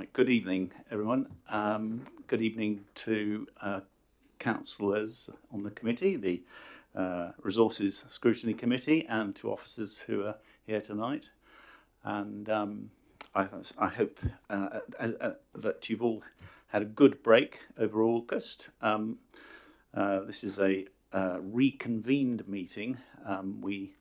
Right, good evening, everyone. Good evening to councillors on the committee, the Resources Scrutiny Committee, and to officers who are here tonight. And I hope that you've all had a good break over August. This is a reconvened meeting. We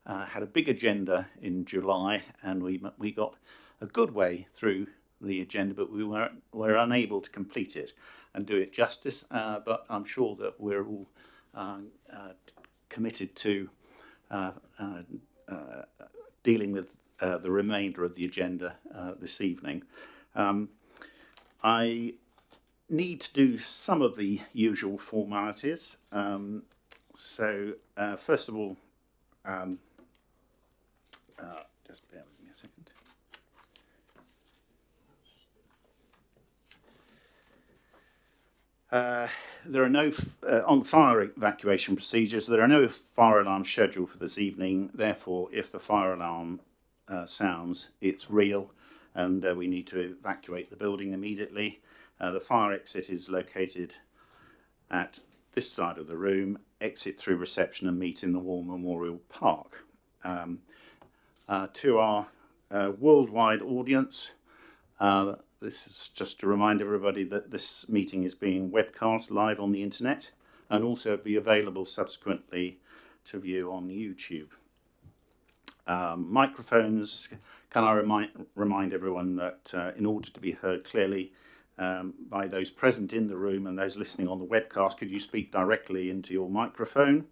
had a big agenda in July, and we got a good way through the agenda, but we were unable to complete it and do it justice. But I'm sure that we're all committed to dealing with the remainder of the agenda this evening. I need to do some of the usual formalities. So first of all, just bear with me a second. There are no, on fire evacuation procedures, there are no fire alarms scheduled for this evening. Therefore, if the fire alarm sounds, it's real, and we need to evacuate the building immediately. The fire exit is located at this side of the room. Exit through reception and meet in the War Memorial Park. To our worldwide audience, this is just to remind everybody that this meeting is being webcast live on the internet and also be available subsequently to view on YouTube. Microphones, can I remind everyone that in order to be heard clearly by those present in the room and those listening on the webcast, could you speak directly into your microphone?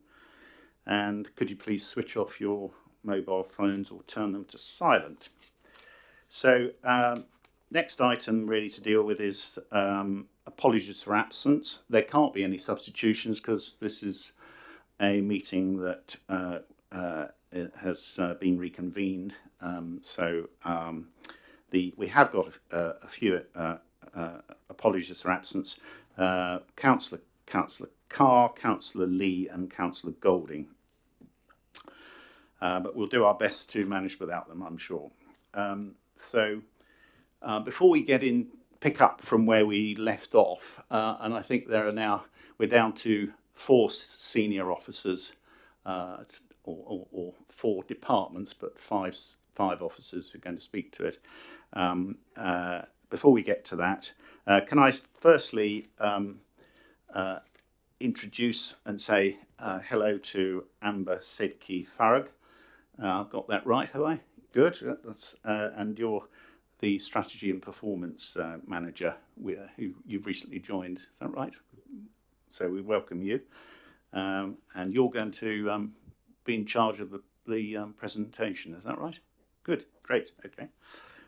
And could you please switch off your mobile phones or turn them to silent? So next item really to deal with is apologies for absence. There can't be any substitutions because this is a meeting that has been reconvened. We have got a few apologies for absence. Councillor Carr, Councillor Lee and Councillor Golding. But we'll do our best to manage without them, I'm sure. Before we pick up from where we left off, and I think we're down to 4 senior officers, or 4 departments, but five officers who are going to speak to it. Before we get to that, can I firstly introduce and say hello to Amber Sedki Farag. I've got that right, have I? Good. And you're the Strategy and Performance Manager who you've recently joined. Is that right? So we welcome you. And you're going to be in charge of the presentation. Is that right? Good. Great. Okay.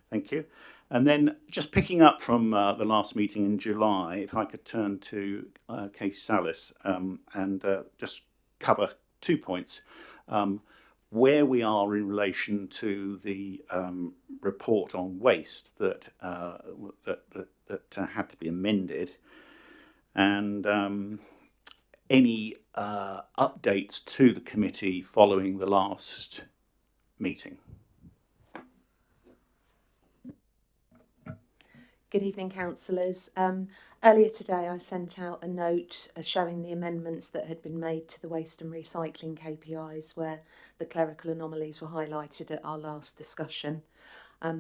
Thank you. And then just picking up from the last meeting in July, if I could turn to Katie Salis and just cover 2 points. Where we are in relation to the report on waste that had to be amended, and any updates to the committee following the last meeting. Good evening, councillors. Earlier today I sent out a note showing the amendments that had been made to the waste and recycling KPIs where the clerical anomalies were highlighted at our last discussion.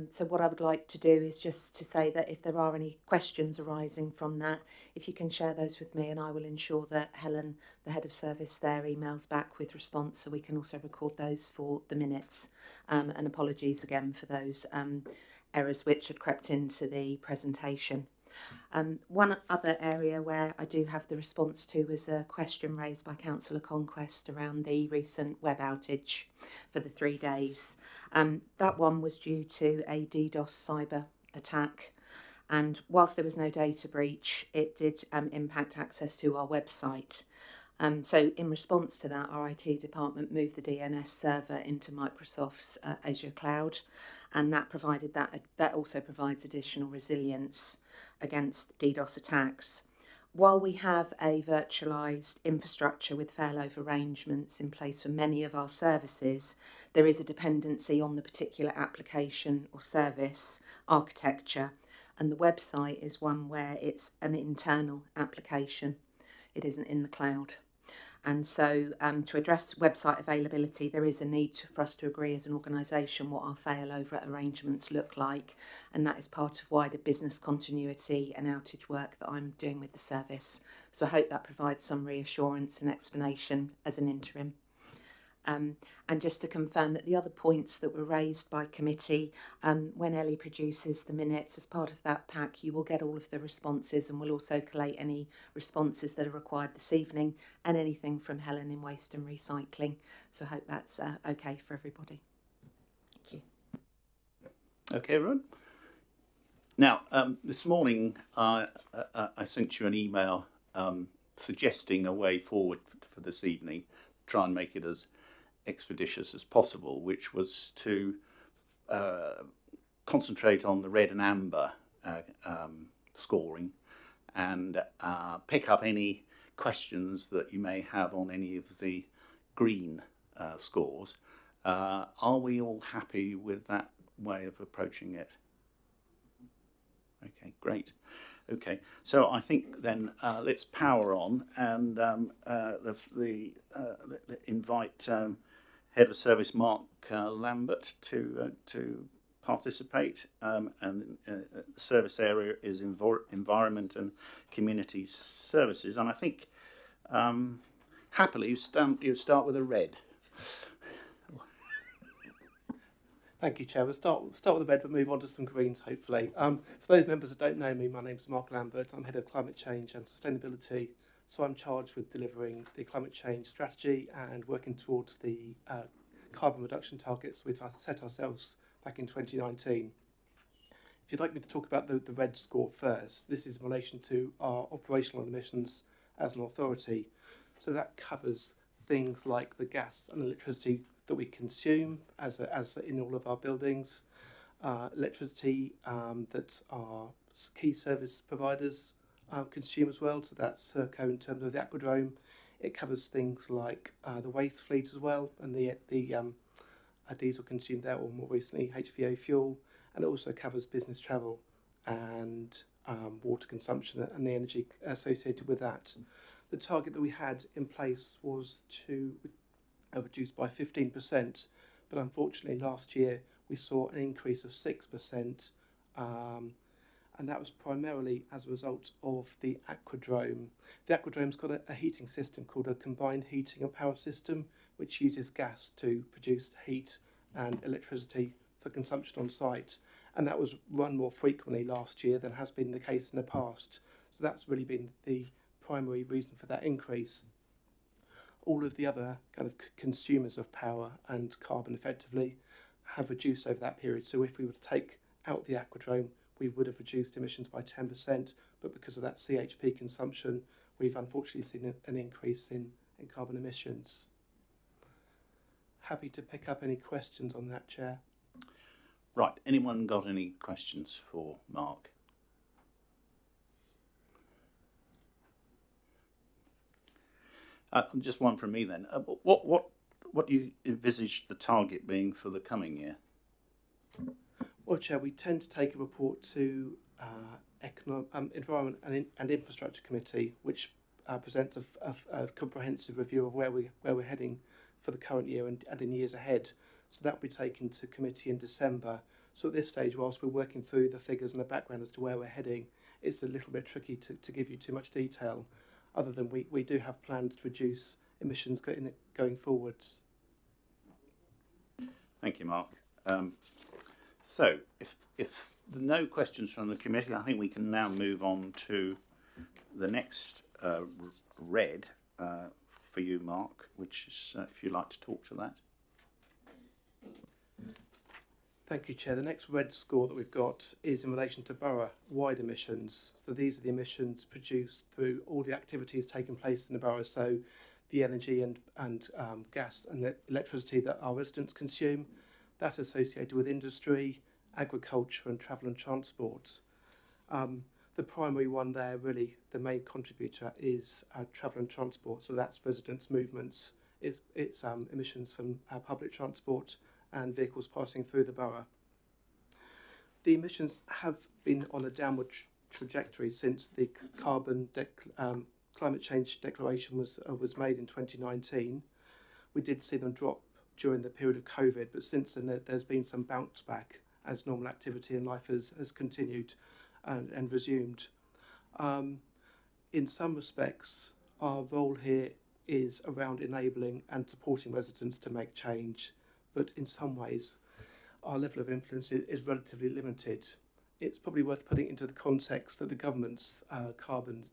So what I would like to do is just to say that if there are any questions arising from that, if you can share those with me, and I will ensure that Helen, the head of service there, emails back with response so we can also record those for the minutes. And apologies again for those errors which had crept into the presentation. One other area where I do have the response to was a question raised by Councillor Conquest around the recent web outage for the 3 days. That one was due to a DDoS cyber attack, and whilst there was no data breach, it did impact access to our website. So in response to that, our IT department moved the DNS server into Microsoft's Azure Cloud, and that also provides additional resilience against DDoS attacks. While we have a virtualised infrastructure with failover arrangements in place for many of our services, there is a dependency on the particular application or service architecture, and the website is one where it's an internal application. It isn't in the cloud. And so to address website availability, there is a need for us to agree as an organisation what our failover arrangements look like. And that is part of wider business continuity and outage work that I'm doing with the service. So I hope that provides some reassurance and explanation as an interim. And just to confirm that the other points that were raised by committee, when Ellie produces the minutes as part of that pack, you will get all of the responses, and we'll also collate any responses that are required this evening and anything from Helen in Waste and Recycling. So I hope that's okay for everybody. Thank you. Okay, everyone. Now, this morning I sent you an email suggesting a way forward for this evening, try and make it as expeditious as possible, which was to concentrate on the red and amber scoring and pick up any questions that you may have on any of the green scores. Are we all happy with that way of approaching it? Okay, great. Okay, so I think then let's power on and invite Head of Service Mark Lambert to participate, and the service area is Environment and Community Services, and I think happily you start with a red. Thank you, Chair. We'll start with the red, but move on to some greens, hopefully. For those members that don't know me, my name is Mark Lambert. I'm Head of Climate Change and Sustainability, so I'm charged with delivering the climate change strategy and working towards the carbon reduction targets we set ourselves back in 2019. If you'd like me to talk about the red score first, this is in relation to our operational emissions as an authority. So that covers things like the gas and electricity that we consume as in all of our buildings, electricity that our key service providers consume as well. So that's Serco in terms of the aquadrome. It covers things like the waste fleet as well, and the diesel consumed there, or more recently HVO fuel, and it also covers business travel and water consumption and the energy associated with that. The target that we had in place was to reduce by 15%, but unfortunately last year we saw an increase of 6%, and that was primarily as a result of the aquadrome. The aquadrome's got a heating system called a combined heating and power system, which uses gas to produce heat and electricity for consumption on site, and that was run more frequently last year than has been the case in the past. So that's really been the primary reason for that increase. All of the other kind of consumers of power and carbon effectively have reduced over that period. So if we were to take out the aquadrome, we would have reduced emissions by 10%, but because of that CHP consumption, we've unfortunately seen an increase in carbon emissions. Happy to pick up any questions on that, Chair. Right, anyone got any questions for Mark? Just one from me then. What do you envisage the target being for the coming year? Well, Chair, we tend to take a report to Environment and Infrastructure Committee, which presents a comprehensive review of where we're heading for the current year and in years ahead. So that will be taken to committee in December. So at this stage, whilst we're working through the figures and the background as to where we're heading, it's a little bit tricky to give you too much detail, other than we do have plans to reduce emissions going forwards. Thank you, Mark. So if there are no questions from the committee, I think we can now move on to the next red for you, Mark, which is if you'd like to talk to that. Thank you, Chair. The next red score that we've got is in relation to borough-wide emissions. So these are the emissions produced through all the activities taking place in the borough, so the energy and gas and electricity that our residents consume, that's associated with industry, agriculture and travel and transport. The primary one there, really, the main contributor is travel and transport, so that's residents' movements, it's emissions from public transport and vehicles passing through the borough. The emissions have been on a downward trajectory since the climate change declaration was made in 2019. We did see them drop during the period of COVID, but since then there's been some bounce back as normal activity in life has continued and resumed. In some respects, our role here is around enabling and supporting residents to make change, but in some ways our level of influence is relatively limited. It's probably worth putting into the context that the government's carbon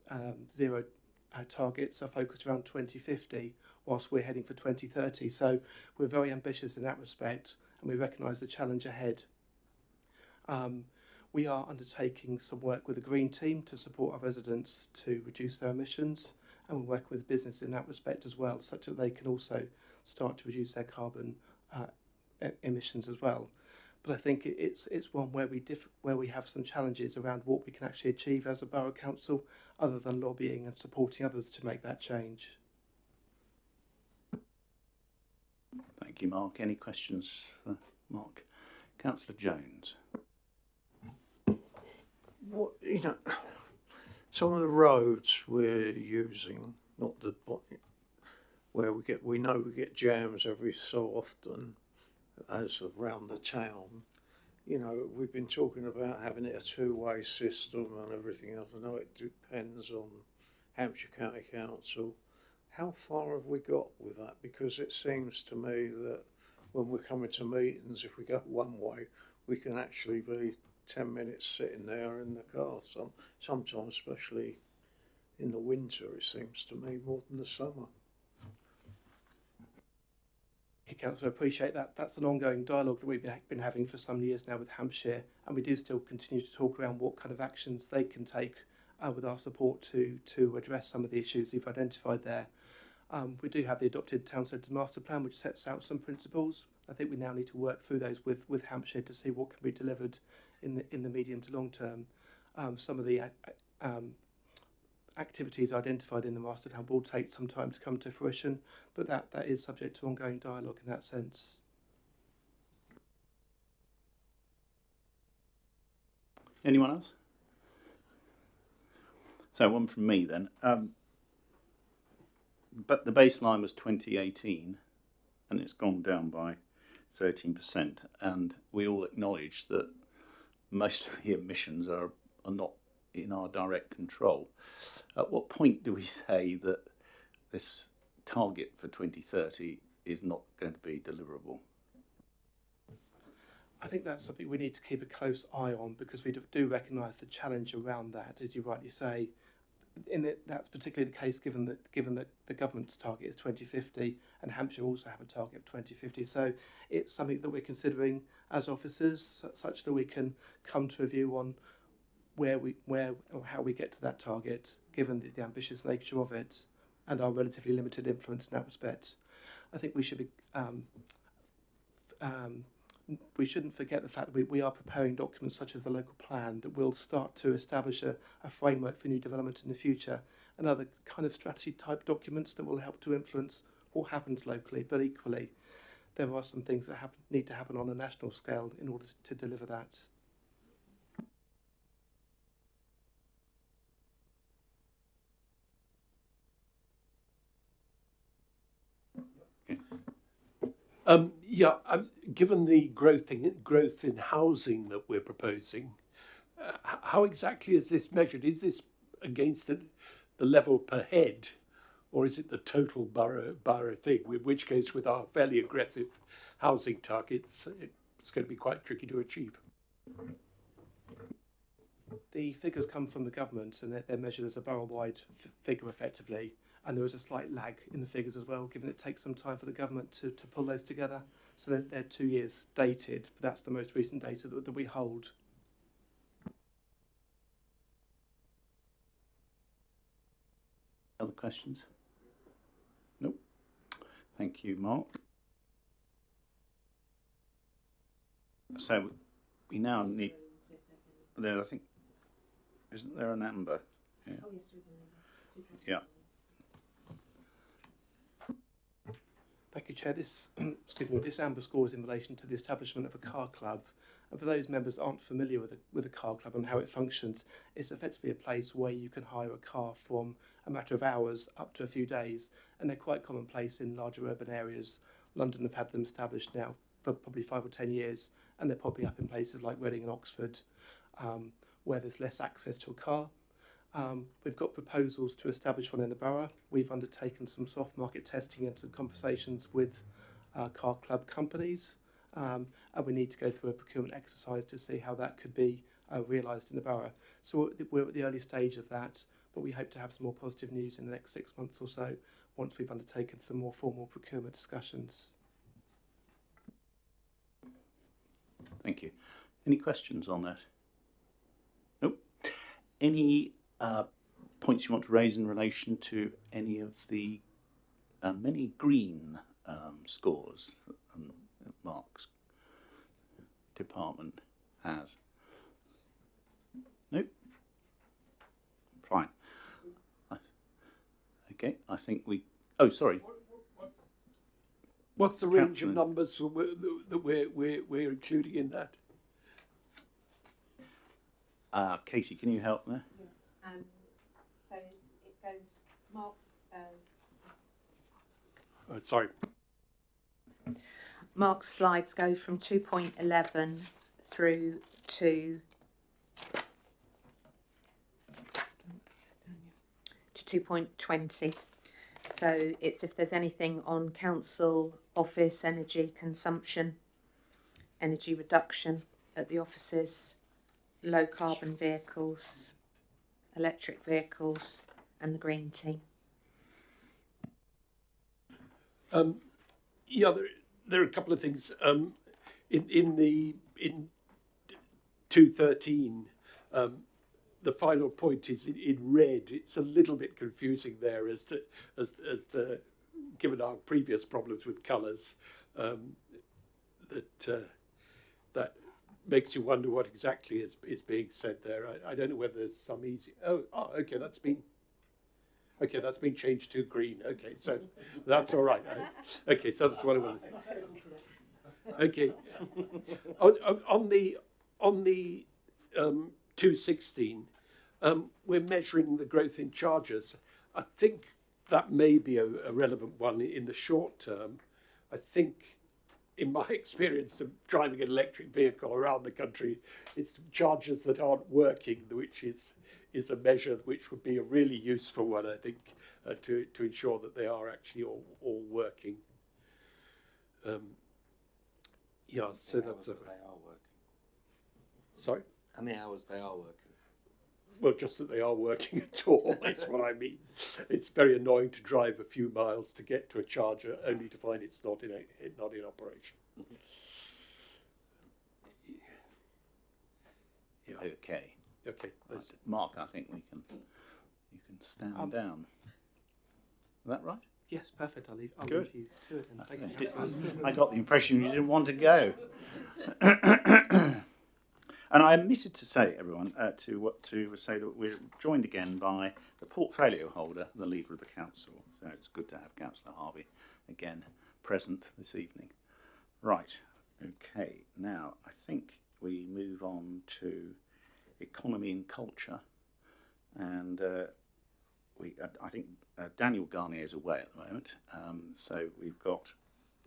zero targets are focused around 2050, whilst we're heading for 2030. So we're very ambitious in that respect, and we recognise the challenge ahead. We are undertaking some work with the Green Team to support our residents to reduce their emissions, and we're working with business in that respect as well, such that they can also start to reduce their carbon emissions as well. But I think it's one where we have some challenges around what we can actually achieve as a borough council, other than lobbying and supporting others to make that change. Thank you, Mark. Any questions for Mark? Councillor Jones. What, some of the roads we're using, not the where we know we get jams every so often, as around the town. We've been talking about having it a two-way system and everything else. I know it depends on Hampshire County Council. How far have we got with that? Because it seems to me that when we're coming to meetings, if we go one way, we can actually be 10 minutes sitting there in the car. Sometimes, especially in the winter, it seems to me, more than the summer. Councillor, I appreciate that. That's an ongoing dialogue that we've been having for some years now with Hampshire, and we do still continue to talk around what kind of actions they can take with our support to address some of the issues you've identified there. We do have the adopted Town Centre Master Plan, which sets out some principles. I think we now need to work through those with Hampshire to see what can be delivered in the medium to long term. Some of the activities identified in the master plan will take some time to come to fruition, but that is subject to ongoing dialogue in that sense. Anyone else? So one from me then. But the baseline was 2018, and it's gone down by 13%, and we all acknowledge that most of the emissions are not in our direct control. At what point do we say that this target for 2030 is not going to be deliverable? I think that's something we need to keep a close eye on, because we do recognise the challenge around that, as you rightly say. That's particularly the case given that the government's target is 2050 and Hampshire also have a target of 2050. So it's something that we're considering as officers, such that we can come to a view on where or how we get to that target, given the ambitious nature of it and our relatively limited influence in that respect. I think we should be we shouldn't forget the fact that we are preparing documents such as the local plan that will start to establish a framework for new development in the future, and other kind of strategy type documents that will help to influence what happens locally. But equally, there are some things that need to happen on a national scale in order to deliver that. Given the growth in housing that we're proposing, how exactly is this measured? Is this against the level per head, or is it the total borough thing? In which case, with our fairly aggressive housing targets, it's going to be quite tricky to achieve. The figures come from the government, and they're measured as a borough-wide figure effectively. And there is a slight lag in the figures as well, given it takes some time for the government to pull those together. So they're 2 years dated, but that's the most recent data that we hold. Other questions? Nope. Thank you, Mark. So we now need. There, I think, isn't there a number? Yeah. Oh yes, there is a number. Yeah. Thank you, Chair. This amber score is in relation to the establishment of a car club, And for those members that aren't familiar with a car club and how it functions, it's effectively a place where you can hire a car from a matter of hours up to a few days, and they're quite commonplace in larger urban areas. London have had them established now for probably 5 or 10 years, and they're popping up in places like Reading and Oxford, where there's less access to a car. We've got proposals to establish one in the borough. We've undertaken some soft market testing and some conversations with car club companies, and we need to go through a procurement exercise to see how that could be realised in the borough. So we're at the early stage of that, but we hope to have some more positive news in the next 6 months or so once we've undertaken some more formal procurement discussions. Thank you. Any questions on that? Nope. Any points you want to raise in relation to any of the many green scores that Mark's department has? Nope. Fine. Okay, I think we... Oh, sorry. What's the range Councillor. of numbers that we're including in that? Casey, can you help there? Yes. So it goes Mark's. Sorry. Mark's slides go from 2.11 through to 2.20. So it's if there's anything on council, office, energy consumption, energy reduction at the offices, low carbon vehicles, electric vehicles, and the green team. Yeah, there are a couple of things. In 213, the final point is in red. It's a little bit confusing there as the given our previous problems with colours, that makes you wonder what exactly is being said there. I don't know whether there's some easy. Okay, that's been changed to green. Okay, so that's all right. Okay, so that's what I want to think. Okay, on the 216, we're measuring the growth in charges. I think that may be a relevant one in the short term. I think, in my experience of driving an electric vehicle around the country, it's chargers that aren't working, which is a measure which would be a really useful one, I think, to ensure that they are actually all working. Yeah, so that's they are working. Sorry? How many hours they are working? Well, just that they are working at all, is what I mean. It's very annoying to drive a few miles to get to a charger only to find it's not in operation. Mm-hmm. Yeah. Okay. Okay. Right. Mark, I think you can stand down. Is that right? Yes, perfect. I'll leave Good. you to it. And thank you. I got the impression you didn't want to go. And I omitted to say, everyone, to say that we're joined again by the portfolio holder, the leader of the council. So it's good to have Councillor Harvey again present this evening. Right. Okay. Now I think we move on to economy and culture, and I think Daniel Garnier is away at the moment, so we've got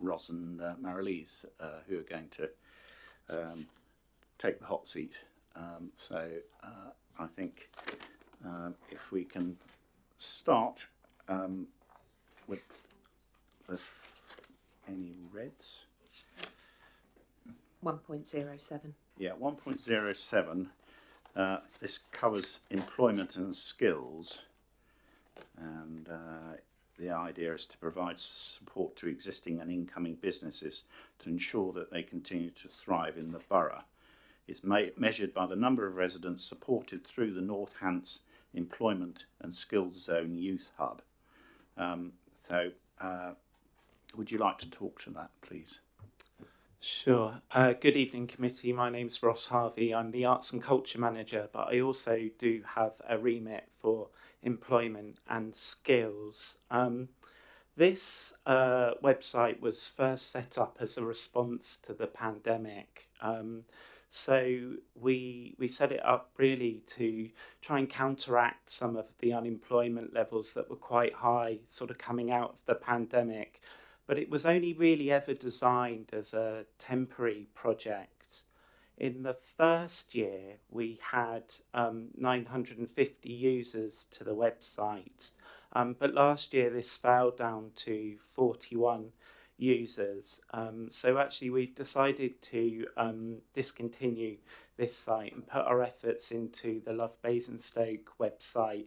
Ross and Marilise who are going to take the hot seat. I think if we can start with any reds. 1.07. Yeah, 1.07. This covers employment and skills, and the idea is to provide support to existing and incoming businesses to ensure that they continue to thrive in the borough. It's measured by the number of residents supported through the North Hants Employment and Skills Zone Youth Hub. Would you like to talk to that, please? Sure. Good evening, committee. My name's Ross Harvey. I'm the Arts and Culture Manager, but I also do have a remit for employment and skills. This website was first set up as a response to the pandemic. So we set it up really to try and counteract some of the unemployment levels that were quite high, sort of coming out of the pandemic. But it was only really ever designed as a temporary project. In the first year, we had 950 users to the website, but last year this fell down to 41 users. So actually we've decided to discontinue this site and put our efforts into the Love Basingstoke website,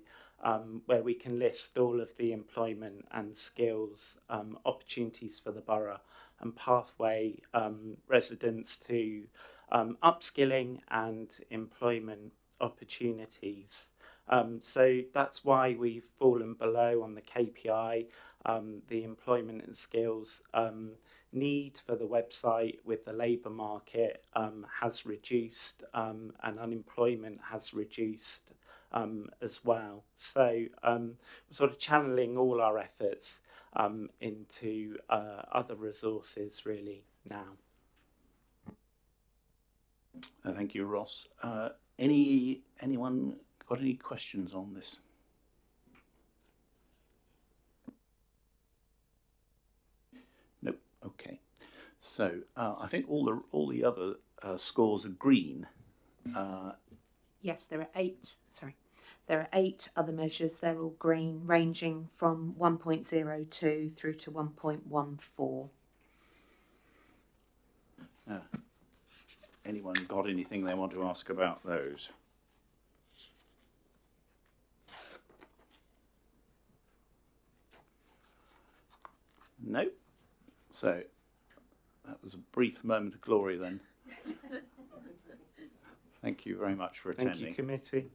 where we can list all of the employment and skills opportunities for the borough and pathway residents to upskilling and employment opportunities. So that's why we've fallen below on the KPI. The employment and skills need for the website with the labour market has reduced, and unemployment has reduced as well. So we're sort of channeling all our efforts into other resources really now. Thank you, Ross. Anyone got any questions on this? Nope. Okay. So I think all the other scores are green. Yes, there are eight. Sorry, there are 8 other measures. They're all green, ranging from 1.02 through to 1.14. Anyone got anything they want to ask about those? Nope. So that was a brief moment of glory then. Thank you very much for attending. Thank you, committee.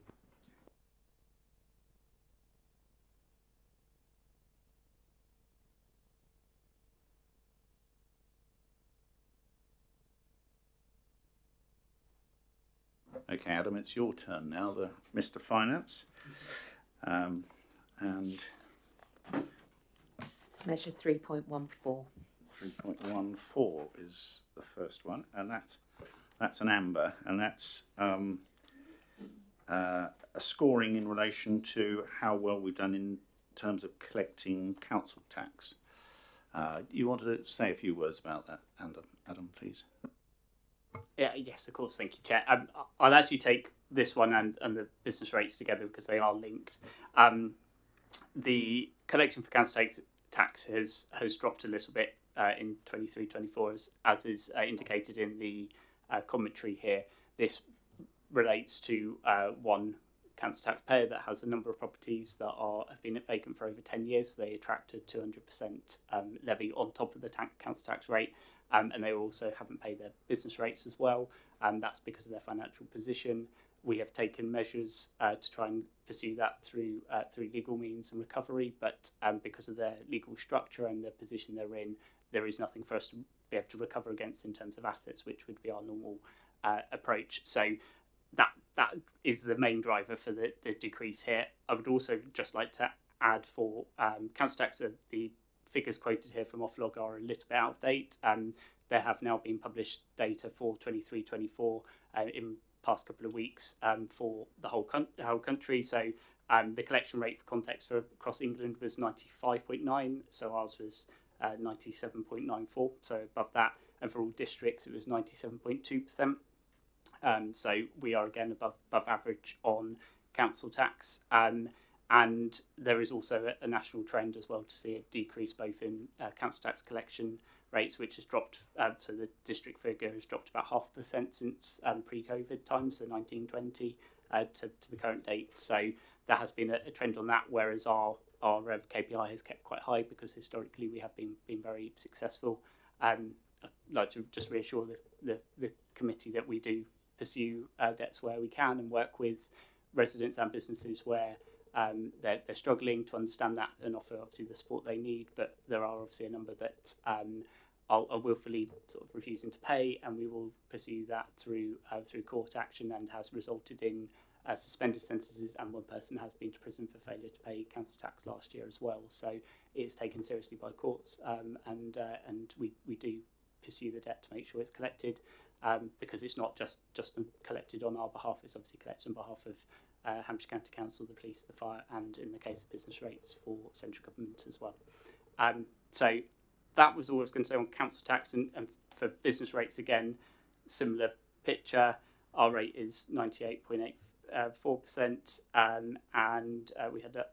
Okay, Adam, it's your turn now, Mr. Finance. And It's measure 3.14. 3.14 is the first one, and that's an amber, and that's a scoring in relation to how well we've done in terms of collecting council tax. You want to say a few words about that, Adam, please? Yes, of course. Thank you, Chair. I'll actually take this one and the business rates together because they are linked. The collection for council tax has dropped a little bit in 23-24, as is indicated in the commentary here. This relates to one council taxpayer that has a number of properties that have been vacant for over 10 years. They attracted 200% levy on top of the council tax rate. And they also haven't paid their business rates as well. That's because of their financial position. We have taken measures to try and pursue that through legal means and recovery, but because of their legal structure and the position they're in, there is nothing for us to be able to recover against in terms of assets, which would be our normal approach. So that is the main driver for the decrease here. I would also just like to add for council tax, the figures quoted here from Oflog are a little bit out of date. There have now been published data for 23-24 in past couple of weeks for the whole country. So the collection rate for context for across England was 95.9, so ours was 97.94, so above that. And for all districts, it was 97.2%. So we are again above average on council tax. And there is also a national trend as well to see a decrease both in council tax collection rates, which has dropped. So the district figure has dropped about 0.5% since pre-COVID times, so 1920 to the current date. So there has been a trend on that, whereas our KPI has kept quite high because historically we have been very successful. I'd like to just reassure the committee that we do pursue debts where we can and work with residents and businesses where they're struggling, to understand that and offer obviously the support they need. But there are obviously a number that are willfully sort of refusing to pay, and we will pursue that through court action, and has resulted in suspended sentences, and one person has been to prison for failure to pay council tax last year as well. So it's taken seriously by courts, and we do pursue the debt to make sure it's collected. because it's not just collected on our behalf, it's obviously collected on behalf of Hampshire County Council, the police, the fire, and in the case of business rates for central government as well. So that was all I was going to say on council tax, and for business rates again, similar picture. Our rate is 98.84%, and we had a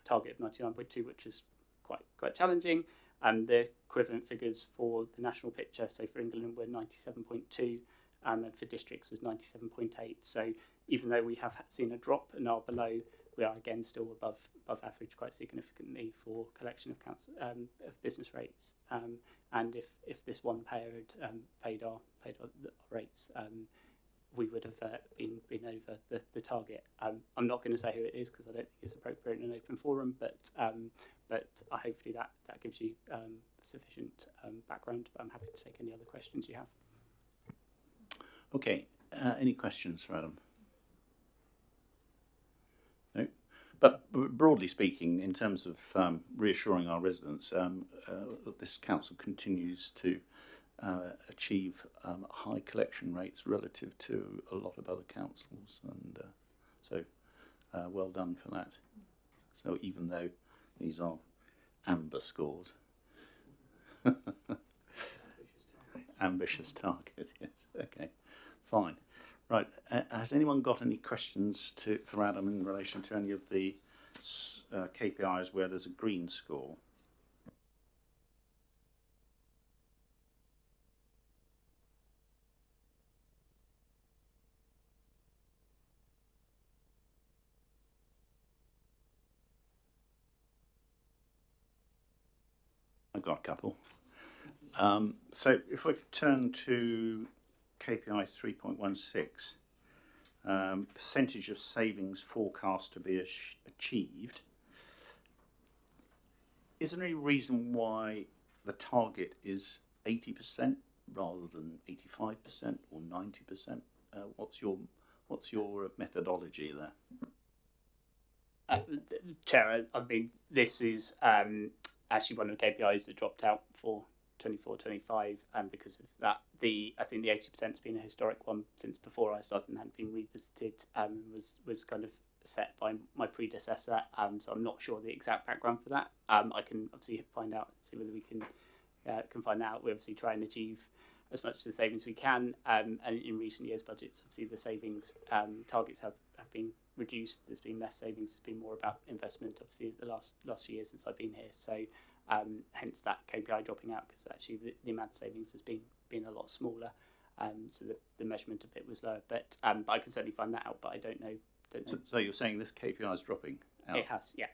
target of 99.2, which is quite challenging. The equivalent figures for the national picture, so for England, were 97.2, and for districts was 97.8. So even though we have seen a drop and are below, we are again still above average quite significantly for collection of council of business rates. And if this one payer had paid our rates, we would have been over the target. I'm not going to say who it is because I don't think it's appropriate in an open forum, but hopefully that gives you sufficient background. But I'm happy to take any other questions you have. Okay, any questions for Adam? No? But broadly speaking, in terms of reassuring our residents, this council continues to achieve high collection rates relative to a lot of other councils, and so well done for that. So even though these are amber scores, ambitious target, yes. Okay, fine. Right. Has anyone got any questions for Adam in relation to any of the KPIs where there's a green score? I've got a couple. So if we could turn to KPI 3.16, percentage of savings forecast to be achieved. Is there any reason why the target is 80% rather than 85% or 90%? What's your methodology there? Chair, I mean, this is actually one of the KPIs that dropped out for 24-25, and because of that, I think the 80% has been a historic one since before I started and hadn't been revisited. Was kind of set by my predecessor. So I'm not sure the exact background for that. I can obviously find out, see whether we can find out. We obviously try and achieve as much of the savings we can. And in recent years' budgets, obviously the savings targets have been reduced. There's been less savings. It's been more about investment. Obviously, the last few years since I've been here. So hence that KPI dropping out, because actually the amount of savings has been a lot smaller. So the measurement of it was lower. But I can certainly find that out. But I don't know. So you're saying this KPI is dropping out? It has, yeah.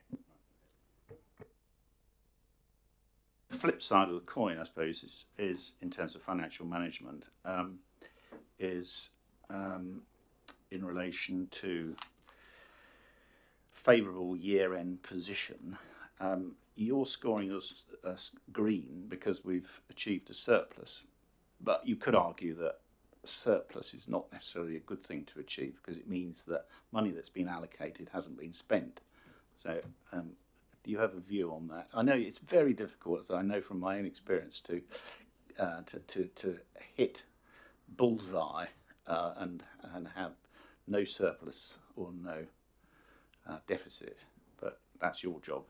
The flip side of the coin, I suppose, is in terms of financial management, is in relation to favourable year-end position. You're scoring us green because we've achieved a surplus, but you could argue that a surplus is not necessarily a good thing to achieve because it means that money that's been allocated hasn't been spent. So do you have a view on that? I know it's very difficult, as I know from my own experience, to hit bullseye and have no surplus or no deficit, but that's your job.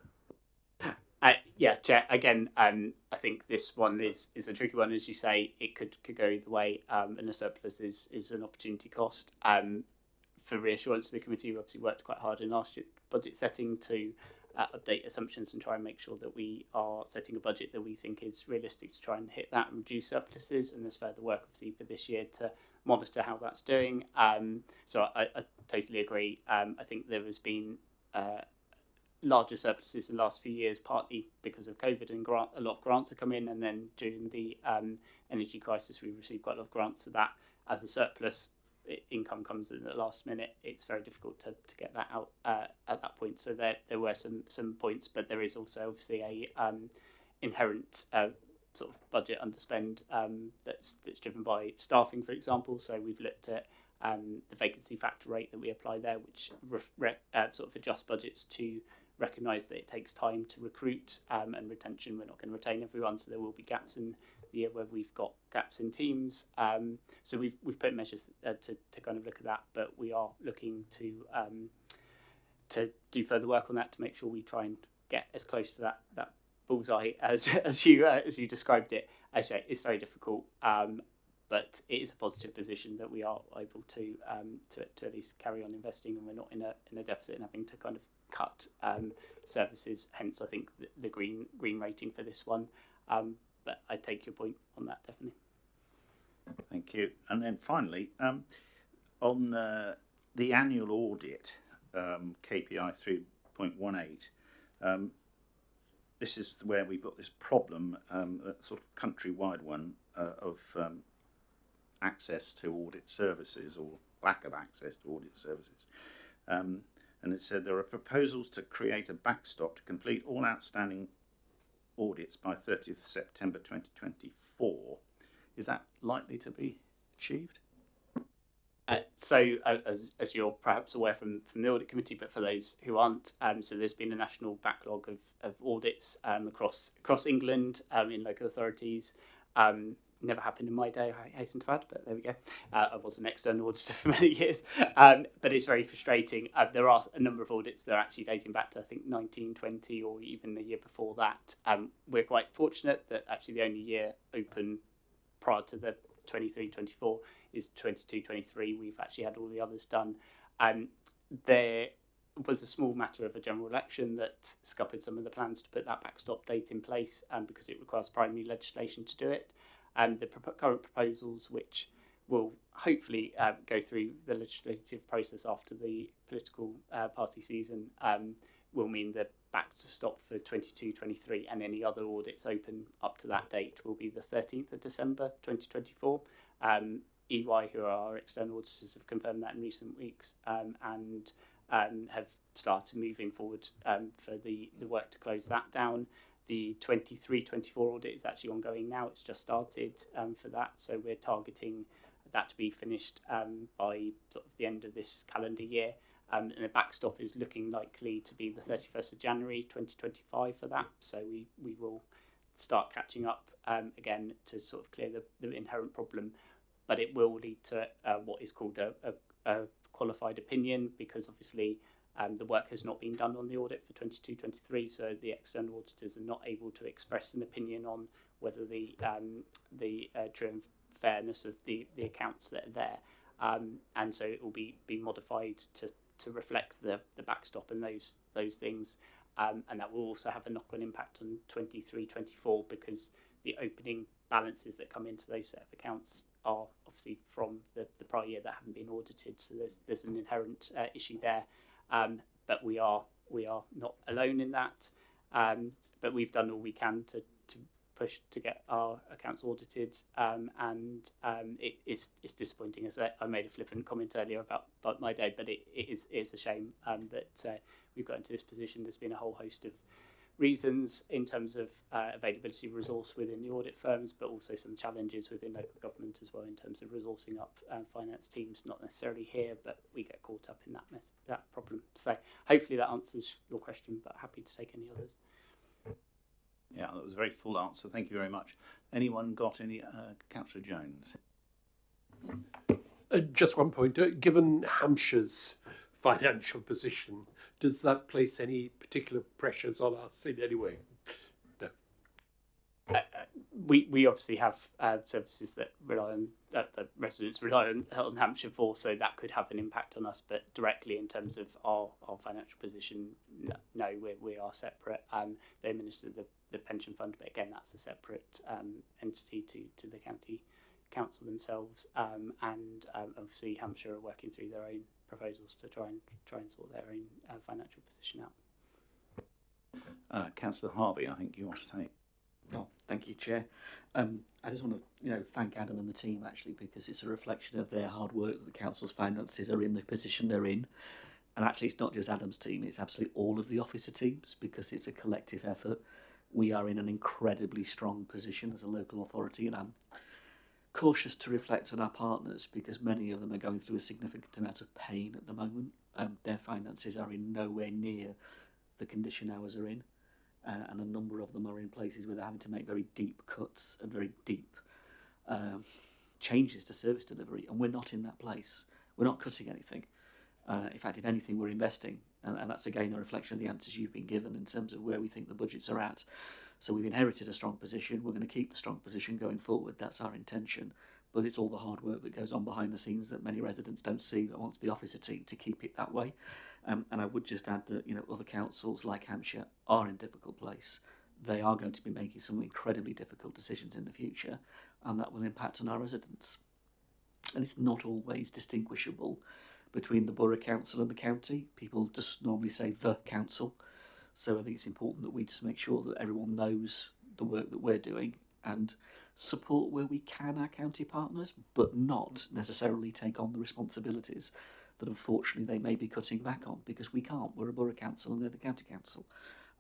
Yeah, Chair. Again, I think this one is a tricky one, as you say. It could go either way, and a surplus is an opportunity cost. For reassurance, the committee obviously worked quite hard in last year's budget setting to update assumptions and try and make sure that we are setting a budget that we think is realistic to try and hit that and reduce surpluses. And there's further work, obviously, for this year to monitor how that's doing. So I totally agree. I think there has been larger surpluses in the last few years, partly because of COVID and a lot of grants have come in, and then during the energy crisis we received quite a lot of grants. So that as a surplus income comes in at the last minute, it's very difficult to get that out at that point. So there were some points, but there is also obviously a inherent sort of budget underspend that's driven by staffing, for example. So we've looked at the vacancy factor rate that we apply there, which sort of adjusts budgets to recognise that it takes time to recruit and retention. We're not going to retain everyone, so there will be gaps in the year where we've got gaps in teams. So we've put measures to kind of look at that, but we are looking to do further work on that to make sure we try and get as close to that bullseye as you described it. As I say, it's very difficult, but it is a positive position that we are able to at least carry on investing, and we're not in a deficit and having to kind of cut services. Hence, I think the green rating for this one. But I take your point on that, definitely. Thank you. And then finally, on the annual audit, KPI 3.18, this is where we've got this problem, a sort of countrywide one, of access to audit services, or lack of access to audit services. And it said there are proposals to create a backstop to complete all outstanding audits by 30th September 2024. Is that likely to be achieved? So, as you're perhaps aware from the audit committee, but for those who aren't, so there's been a national backlog of audits across England in local authorities. Never happened in my day, I hasten to add, but there we go. I was an external auditor for many years, but it's very frustrating. There are a number of audits that are actually dating back to, I think, 1920 or even the year before that. We're quite fortunate that actually the only year open prior to the 23-24 is 22-23. We've actually had all the others done. There was a small matter of a general election that scuppered some of the plans to put that backstop date in place, because it requires primary legislation to do it. The current proposals, which will hopefully go through the legislative process after the political party season, will mean the backstop for 22-23 and any other audits open up to that date will be the 13th of December 2024. EY, who are our external auditors, have confirmed that in recent weeks, and have started moving forward for the work to close that down. The 23-24 audit is actually ongoing now. It's just started for that, so we're targeting that to be finished by sort of the end of this calendar year. And the backstop is looking likely to be the 31st of January 2025 for that. So we will start catching up again to sort of clear the inherent problem, but it will lead to what is called a qualified opinion, because obviously the work has not been done on the audit for 22-23, so the external auditors are not able to express an opinion on whether the true and fairness of the accounts that are there, and so it will be modified to reflect the backstop and those things, and that will also have a knock-on impact on 23-24, because the opening balances that come into those set of accounts are obviously from the prior year that haven't been audited, so there's an inherent issue there. But we are not alone in that. But we've done all we can to push to get our accounts audited, and it's disappointing. As I made a flippant comment earlier about my day, but it is a shame that we've got into this position. There's been a whole host of reasons in terms of availability of resource within the audit firms, but also some challenges within local government as well in terms of resourcing up finance teams, not necessarily here, but we get caught up in that problem. So hopefully that answers your question, but happy to take any others. Yeah, that was a very full answer. Thank you very much. Anyone got any? Councillor Jones. Just one point. Given Hampshire's financial position, does that place any particular pressures on us in any way? No. We obviously have services that rely on that the residents rely on Hampshire for, so that could have an impact on us. But directly in terms of our financial position, no, we are separate. They administer the pension fund, but again, that's a separate entity to the county council themselves. And obviously, Hampshire are working through their own proposals to try and sort their own financial position out. Councillor Harvey, I think you want to say. Oh, thank you, Chair. I just want to, thank Adam and the team actually, because it's a reflection of their hard work that the council's finances are in the position they're in. And actually, it's not just Adam's team; it's absolutely all of the officer teams, because it's a collective effort. We are in an incredibly strong position as a local authority, and I'm cautious to reflect on our partners, because many of them are going through a significant amount of pain at the moment. Their finances are in nowhere near the condition ours are in. and a number of them are in places where they're having to make very deep cuts and very deep changes to service delivery, and we're not in that place. We're not cutting anything. In fact, if anything, we're investing, and that's again a reflection of the answers you've been given in terms of where we think the budgets are at. So we've inherited a strong position. We're going to keep the strong position going forward. That's our intention. But it's all the hard work that goes on behind the scenes that many residents don't see amongst the officer team to keep it that way. And I would just add that, you know, other councils like Hampshire are in a difficult place. They are going to be making some incredibly difficult decisions in the future, and that will impact on our residents. And it's not always distinguishable between the borough council and the county. People just normally say the council. So I think it's important that we just make sure that everyone knows the work that we're doing and support where we can our county partners, but not necessarily take on the responsibilities that unfortunately they may be cutting back on, because we can't. We're a borough council and they're the county council.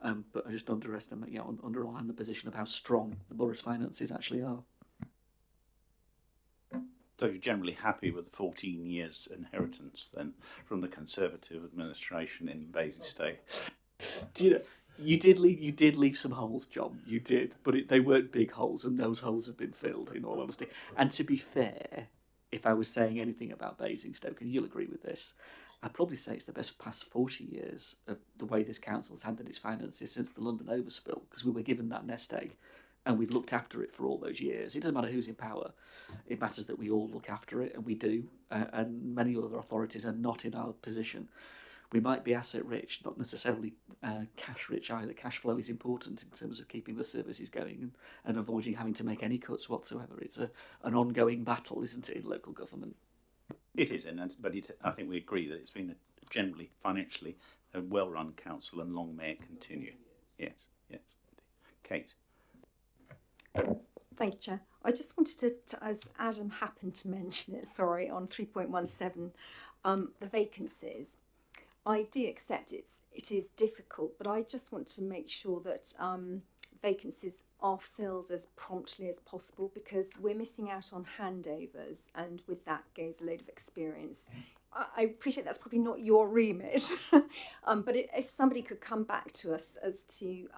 But I just underline the position of how strong the borough's finances actually are. So you're generally happy with the 14 years inheritance then from the Conservative administration in Basingstoke? Do you know, you did leave some holes, John. You did, but they weren't big holes, and those holes have been filled, in all honesty. And to be fair, if I was saying anything about Basingstoke, and you'll agree with this, I'd probably say it's the best past 40 years of the way this council's handled its finances since the London overspill, because we were given that nest egg, and we've looked after it for all those years. It doesn't matter who's in power. It matters that we all look after it, and we do, and many other authorities are not in our position. We might be asset rich, not necessarily cash rich either. Cash flow is important in terms of keeping the services going and avoiding having to make any cuts whatsoever. It's an ongoing battle, isn't it, in local government? It is, but I think we agree that it's been generally financially a well-run council, and long may it continue. Yes. Kate. Thank you, Chair. I just wanted to, as Adam happened to mention it, sorry, on 3.17, the vacancies. I do accept it is difficult, but I just want to make sure that vacancies are filled as promptly as possible, because we're missing out on handovers, and with that goes a load of experience. I appreciate that's probably not your remit, but if somebody could come back to us as to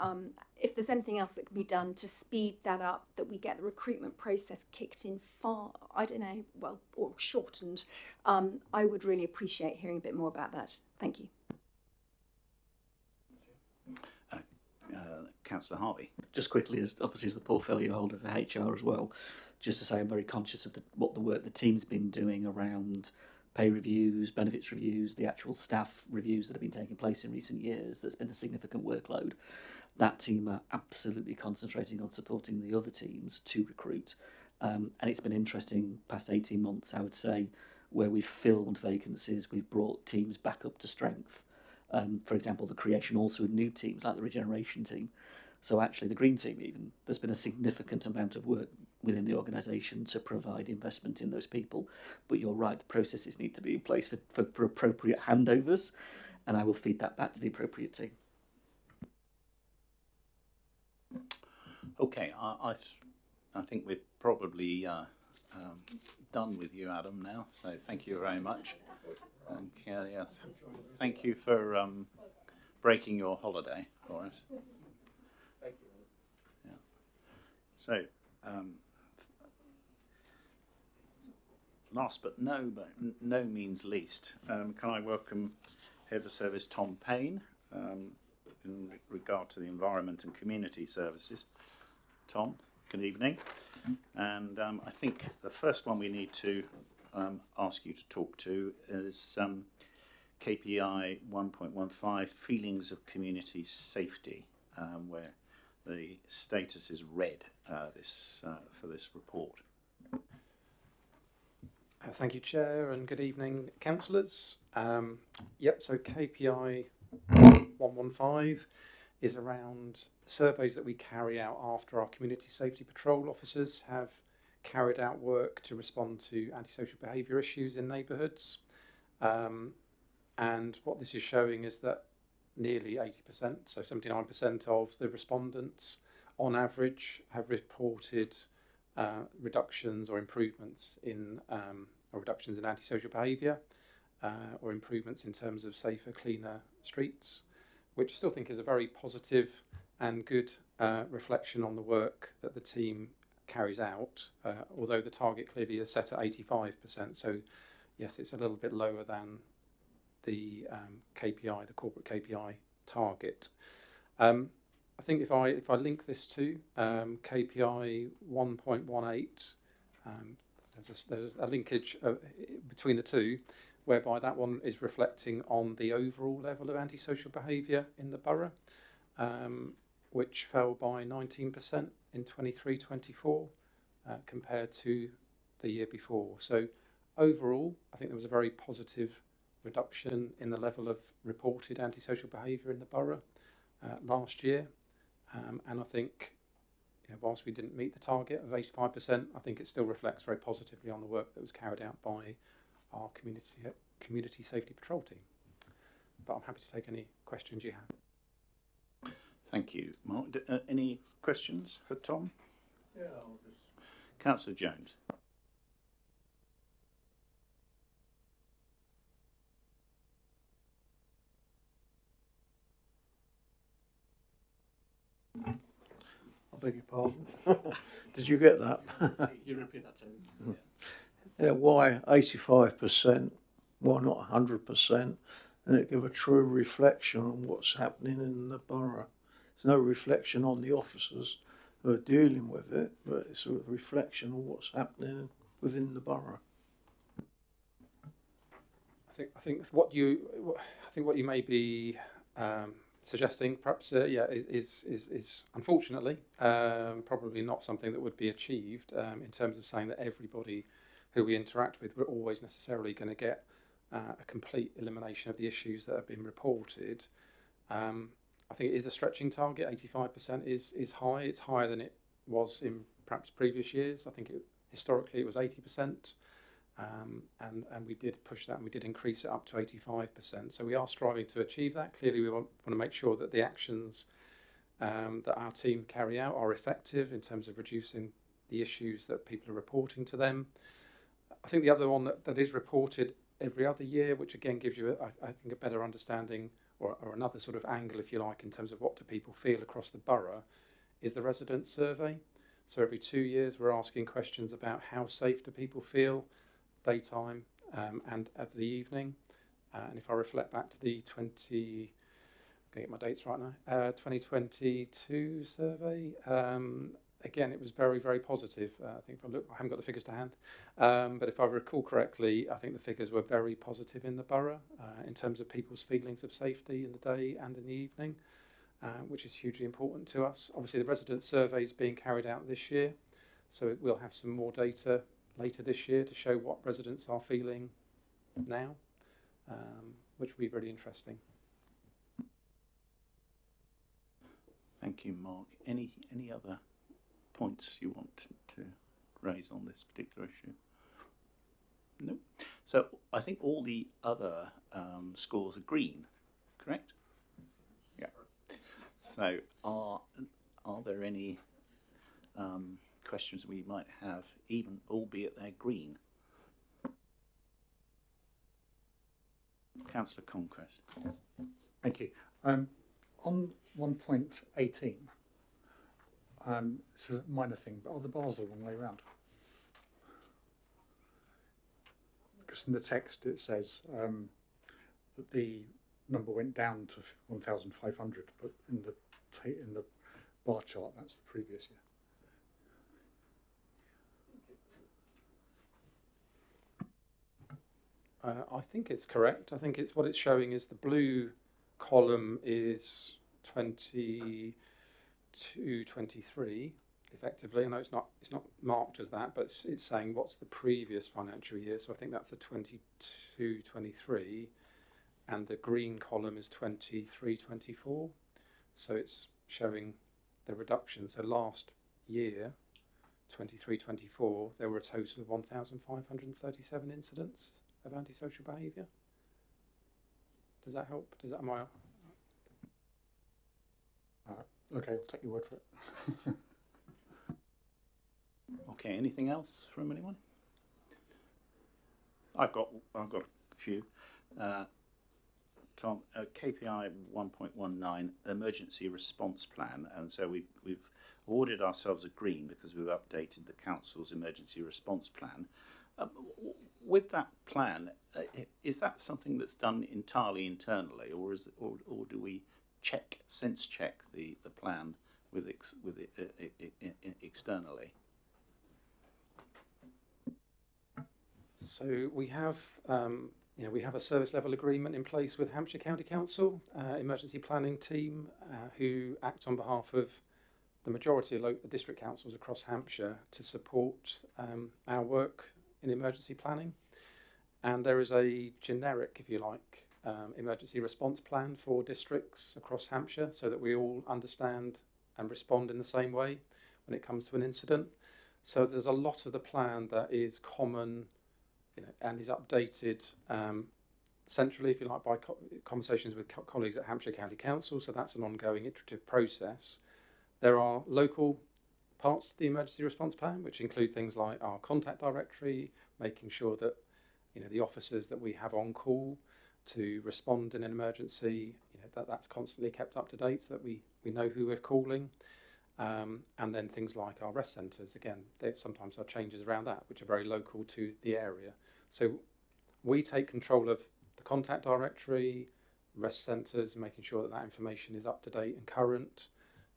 if there's anything else that can be done to speed that up, that we get the recruitment process kicked in or shortened, I would really appreciate hearing a bit more about that. Thank you. Councillor Harvey. Just quickly, as obviously as the portfolio holder for HR as well, just to say I'm very conscious of what the work the team's been doing around pay reviews, benefits reviews, the actual staff reviews that have been taking place in recent years. There's been a significant workload. That team are absolutely concentrating on supporting the other teams to recruit. And it's been interesting past 18 months, I would say, where we've filled vacancies, we've brought teams back up to strength. For example, the creation also of new teams like the regeneration team. So actually the green team even, there's been a significant amount of work within the organisation to provide investment in those people. But you're right, the processes need to be in place for appropriate handovers, and I will feed that back to the appropriate team. Okay, I think we're probably done with you, Adam, now. So thank you very much. And thank you for breaking your holiday for us. Thank you. Yeah. So, last but no means least, can I welcome Head of Service Tom Payne in regard to the Environment and Community Services. Tom, good evening. And I think the first one we need to ask you to talk to is KPI 1.15, Feelings of Community Safety, where the status is red for this report. Thank you, Chair, and good evening, councillors. So KPI 115 is around surveys that we carry out after our community safety patrol officers have carried out work to respond to antisocial behaviour issues in neighbourhoods. And what this is showing is that nearly 80%, so 79% of the respondents on average have reported reductions or improvements in antisocial behaviour or improvements in terms of safer, cleaner streets, which I still think is a very positive and good reflection on the work that the team carries out, although the target clearly is set at 85%. So yes, it's a little bit lower than the KPI, the corporate KPI target. I think if I link this to KPI 1.18, there's a linkage between the two, whereby that one is reflecting on the overall level of antisocial behaviour in the borough, which fell by 19% in 23-24 compared to the year before. So overall, I think there was a very positive reduction in the level of reported antisocial behaviour in the borough last year. And I think, whilst we didn't meet the target of 85%, I think it still reflects very positively on the work that was carried out by our community safety patrol team. But I'm happy to take any questions you have. Thank you, Mark. Any questions for Tom? Yeah, I'll just... Councillor Jones. I beg your pardon. Did you get that? You repeat that to me. Yeah, why 85%? Why not 100%? And it give a true reflection on what's happening in the borough. There's no reflection on the officers who are dealing with it, but it's a reflection on what's happening within the borough. I think what you may be suggesting, perhaps, is unfortunately probably not something that would be achieved in terms of saying that everybody who we interact with, we're always necessarily going to get a complete elimination of the issues that have been reported. I think it is a stretching target. 85% is high. It's higher than it was in perhaps previous years. I think historically it was 80%. And we did push that, and we did increase it up to 85%. So we are striving to achieve that. Clearly, we want to make sure that the actions that our team carry out are effective in terms of reducing the issues that people are reporting to them. I think the other one that is reported every other year, which again gives you, I think, a better understanding or another sort of angle, if you like, in terms of what do people feel across the borough, is the resident survey. So every 2 years, we're asking questions about how safe do people feel daytime and of the evening. And if I reflect back to the 2022 survey, again, it was very, very positive. I think if I look, I haven't got the figures to hand, but if I recall correctly, I think the figures were very positive in the borough in terms of people's feelings of safety in the day and in the evening, which is hugely important to us. Obviously, the resident survey is being carried out this year, so we'll have some more data later this year to show what residents are feeling now, which will be really interesting. Thank you, Mark. Any other points you want to raise on this particular issue? No. So I think all the other scores are green, correct? Yeah. So are there any questions we might have, even albeit they're green? Councillor Conquest. Thank you. On 1.18, it's a minor thing, but are the bars the wrong way around? Because in the text it says that the number went down to 1,500, but in the bar chart that's the previous year. I think it's correct. I think it's what it's showing is the blue column is 22, 23 effectively. I know it's not marked as that, but it's saying what's the previous financial year. So I think that's the 22, 23, and the green column is 23, 24. So it's showing the reduction. So last year, 23, 24, there were a total of 1,537 incidents of antisocial behaviour. Does that help? Am I? Okay, I'll take your word for it. Okay. Anything else from anyone? I've got a few. Tom, KPI 1.19 emergency response plan, and so we've awarded ourselves a green because we've updated the council's emergency response plan. With that plan, is that something that's done entirely internally, or do we sense check the plan externally? So we have we have a service level agreement in place with Hampshire County Council emergency planning team who act on behalf of the majority of local district councils across Hampshire to support our work in emergency planning. And there is a generic, if you like, emergency response plan for districts across Hampshire so that we all understand and respond in the same way when it comes to an incident. So there's a lot of the plan that is common, and is updated centrally, if you like, by conversations with colleagues at Hampshire County Council. So that's an ongoing iterative process. There are local parts of the emergency response plan, which include things like our contact directory, making sure that the officers that we have on call to respond in an emergency, that's constantly kept up to date so that we know who we're calling. And then things like our rest centres, again, there sometimes are changes around that, which are very local to the area. So we take control of the contact directory, rest centres, making sure that information is up to date and current.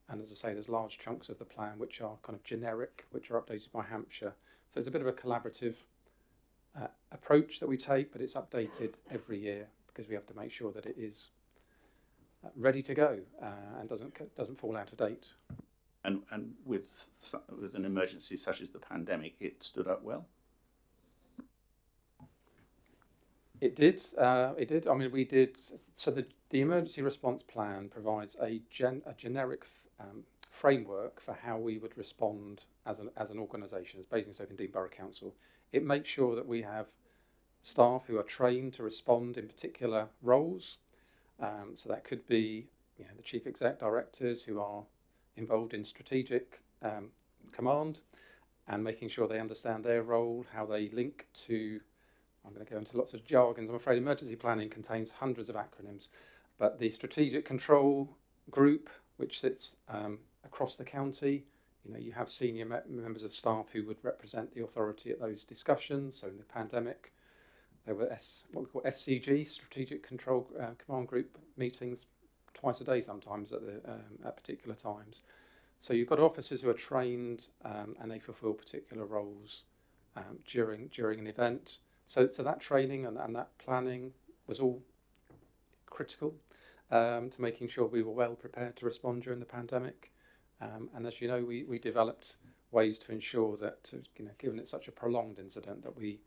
And as I say, there's large chunks of the plan which are kind of generic, which are updated by Hampshire. So it's a bit of a collaborative approach that we take, but it's updated every year because we have to make sure that it is ready to go and doesn't fall out of date. And with an emergency such as the pandemic, it stood up well? It did. It did. I mean, we did. So the emergency response plan provides a generic framework for how we would respond as an organisation, as Basingstoke and Dean Borough Council. It makes sure that we have staff who are trained to respond in particular roles. So that could be the chief exec directors who are involved in strategic command and making sure they understand their role, how they link to, I'm going to go into lots of jargons, I'm afraid emergency planning contains hundreds of acronyms, but the strategic control group, which sits across the county, you have senior members of staff who would represent the authority at those discussions. So in the pandemic, there were what we call SCG, Strategic Control Command Group meetings twice a day sometimes at particular times. So you've got officers who are trained and they fulfil particular roles during an event. So that training and that planning was all critical to making sure we were well prepared to respond during the pandemic. And as you know, we developed ways to ensure that, given it's such a prolonged incident, that we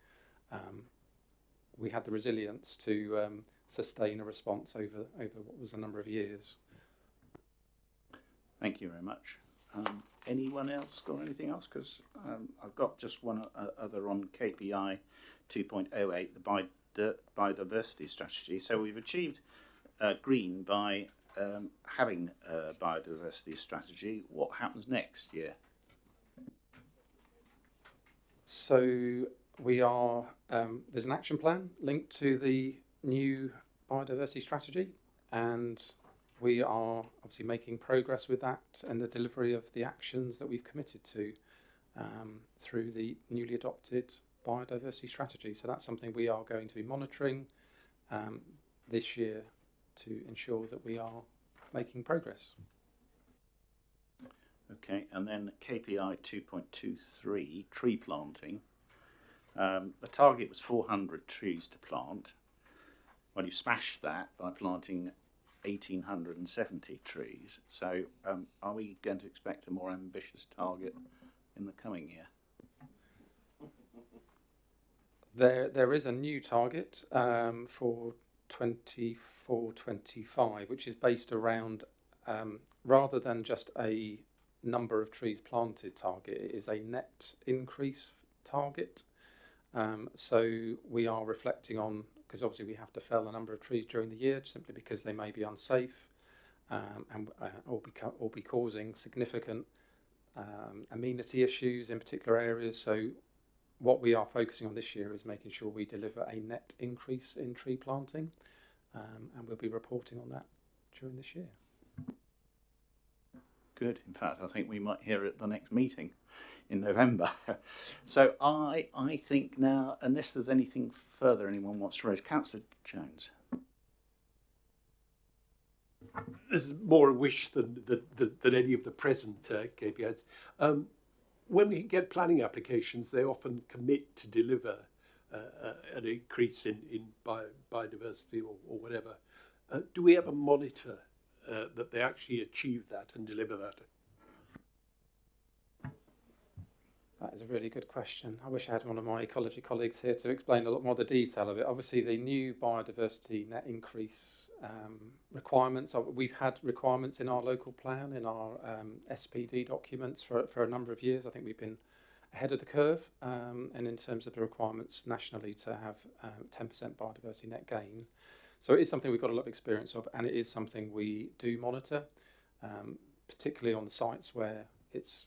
had the resilience to sustain a response over what was a number of years. Thank you very much. Anyone else got anything else? Because I've got just one other on KPI 2.08, the biodiversity strategy. So we've achieved green by having a biodiversity strategy. What happens next year? So we are, there's an action plan linked to the new biodiversity strategy, and we are obviously making progress with that and the delivery of the actions that we've committed to through the newly adopted biodiversity strategy. So that's something we are going to be monitoring this year to ensure that we are making progress. Okay, and then KPI 2.23, tree planting. The target was 400 trees to plant. Well, you smashed that by planting 1,870 trees. So are we going to expect a more ambitious target in the coming year? There is a new target for 24-25, which is based around, rather than just a number of trees planted target, it is a net increase target. So we are reflecting on, because obviously we have to fell a number of trees during the year simply because they may be unsafe or be causing significant amenity issues in particular areas. So what we are focusing on this year is making sure we deliver a net increase in tree planting. and we'll be reporting on that during this year. Good. In fact, I think we might hear it at the next meeting in November. So I think now, unless there's anything further anyone wants to raise, Councillor Jones. This is more a wish than any of the present KPIs. When we get planning applications, they often commit to deliver an increase in biodiversity or whatever. Do we ever monitor that they actually achieve that and deliver that? That is a really good question. I wish I had one of my ecology colleagues here to explain a lot more of the detail of it. Obviously, the new biodiversity net increase requirements, we've had requirements in our local plan, in our SPD documents for a number of years. I think we've been ahead of the curve, and in terms of the requirements nationally to have 10% biodiversity net gain. So it is something we've got a lot of experience of, and it is something we do monitor, particularly on the sites where it's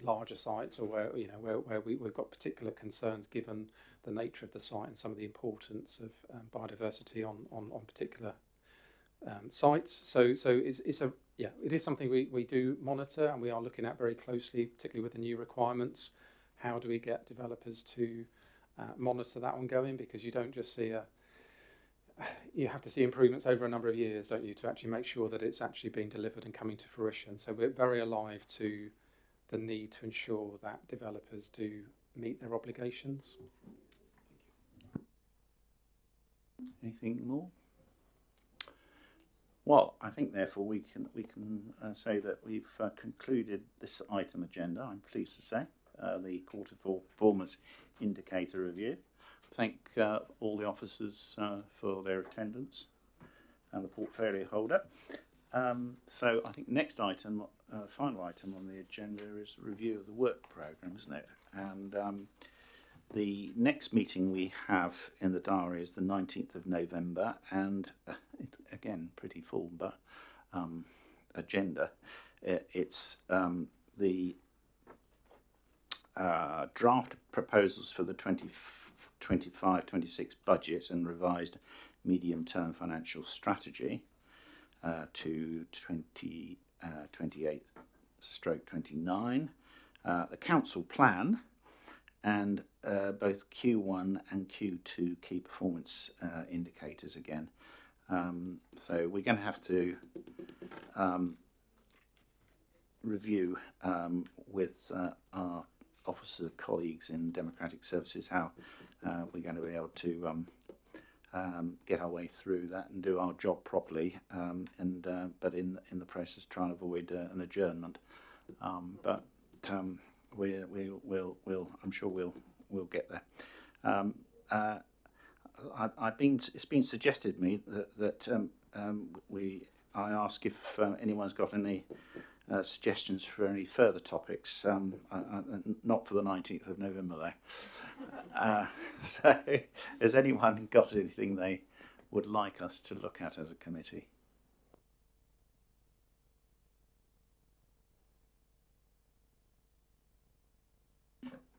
larger sites, or where we've got particular concerns given the nature of the site and some of the importance of biodiversity on particular sites. So it is something we do monitor, and we are looking at very closely, particularly with the new requirements. How do we get developers to monitor that ongoing? Because you don't just see you have to see improvements over a number of years, don't you, to actually make sure that it's actually being delivered and coming to fruition. So we're very alive to the need to ensure that developers do meet their obligations. Anything more? Well, I think therefore we can say that we've concluded this item agenda. I'm pleased to say the quarter four performance indicator review. Thank all the officers for their attendance and the portfolio holder. So I think next item, final item on the agenda is review of the work programme, isn't it? And the next meeting we have in the diary is the 19th of November, and again, pretty full, but agenda. It's the draft proposals for the 25-26 budget and revised medium-term financial strategy to 2028/29, the council plan, and both Q1 and Q2 key performance indicators again. So we're going to have to review with our officer colleagues in democratic services how we're going to be able to get our way through that and do our job properly, but in the process try and avoid an adjournment. But I'm sure we'll get there. It's been suggested to me that I ask if anyone's got any suggestions for any further topics, not for the 19th of November though. So has anyone got anything they would like us to look at as a committee?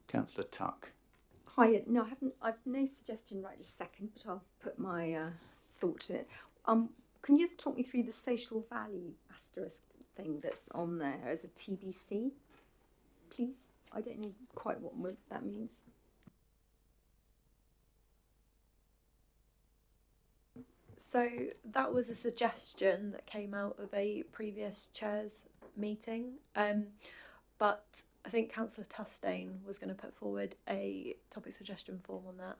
Councillor Tuck. Hi, no, I've no suggestion right this second, but I'll put my thought in it. Can you just talk me through the social value asterisk thing that's on there as a TBC, please? I don't know quite what that means. So that was a suggestion that came out of a previous chair's meeting, but I think Councillor Tustain was going to put forward a topic suggestion form on that.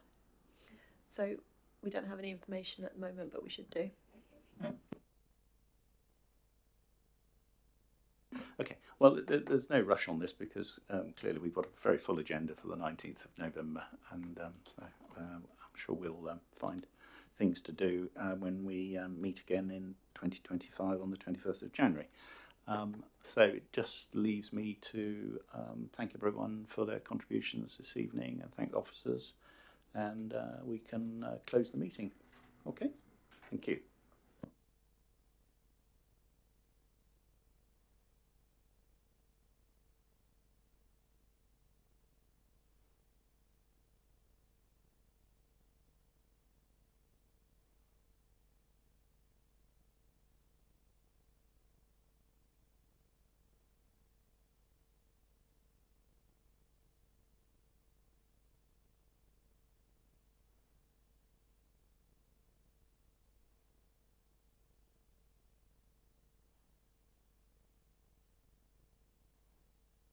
So we don't have any information at the moment, but we should do. Okay, well, there's no rush on this because clearly we've got a very full agenda for the 19th of November, and so I'm sure we'll find things to do when we meet again in 2025 on the 21st of January. So it just leaves me to thank everyone for their contributions this evening and thank officers, and we can close the meeting. Okay, thank you.